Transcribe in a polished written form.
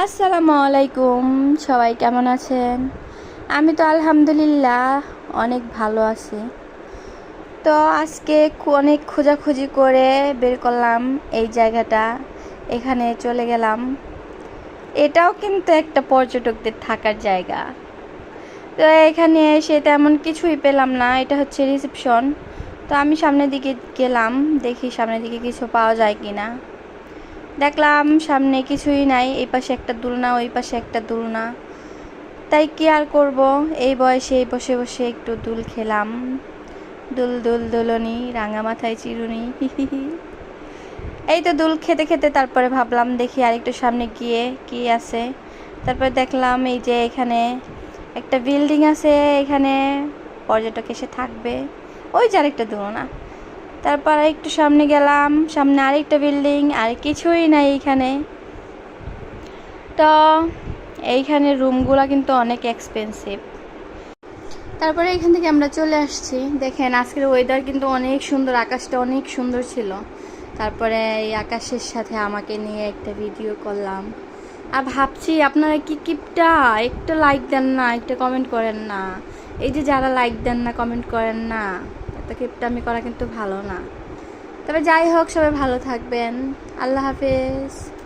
আসসালামু আলাইকুম, সবাই কেমন আছেন? আমি তো আলহামদুলিল্লাহ অনেক ভালো আছি। তো আজকে অনেক খোঁজাখুঁজি করে বের করলাম এই জায়গাটা, এখানে চলে গেলাম। এটাও কিন্তু একটা পর্যটকদের থাকার জায়গা। তো এখানে এসে তেমন কিছুই পেলাম না, এটা হচ্ছে রিসেপশন। তো আমি সামনের দিকে গেলাম, দেখি সামনের দিকে কিছু পাওয়া যায় কিনা। দেখলাম সামনে কিছুই নাই, এই পাশে একটা দুলনা, ওই পাশে একটা দুলনা। তাই কি আর করব, এই বয়সে বসে বসে একটু দুল খেলাম। দুল দুল দুলনি, রাঙা মাথায় চিরুনি। এই তো দুল খেতে খেতে তারপরে ভাবলাম দেখি আরেকটু সামনে গিয়ে কি আছে। তারপরে দেখলাম এই যে এখানে একটা বিল্ডিং আছে, এখানে পর্যটক এসে থাকবে। ওই যে আরেকটা দুলনা। তারপর একটু সামনে গেলাম, সামনে আরেকটা বিল্ডিং, আর কিছুই নাই এইখানে। তো এইখানে রুমগুলো কিন্তু অনেক এক্সপেন্সিভ। তারপরে এখান থেকে আমরা চলে আসছি। দেখেন আজকের ওয়েদার কিন্তু অনেক সুন্দর, আকাশটা অনেক সুন্দর ছিল। তারপরে এই আকাশের সাথে আমাকে নিয়ে একটা ভিডিও করলাম। আর ভাবছি আপনারা কিপটা একটা লাইক দেন না, একটা কমেন্ট করেন না। এই যে যারা লাইক দেন না, কমেন্ট করেন না, এত কিপটামি করা কিন্তু ভালো না। তবে যাই হোক, সবাই ভালো থাকবেন। আল্লাহ হাফেজ।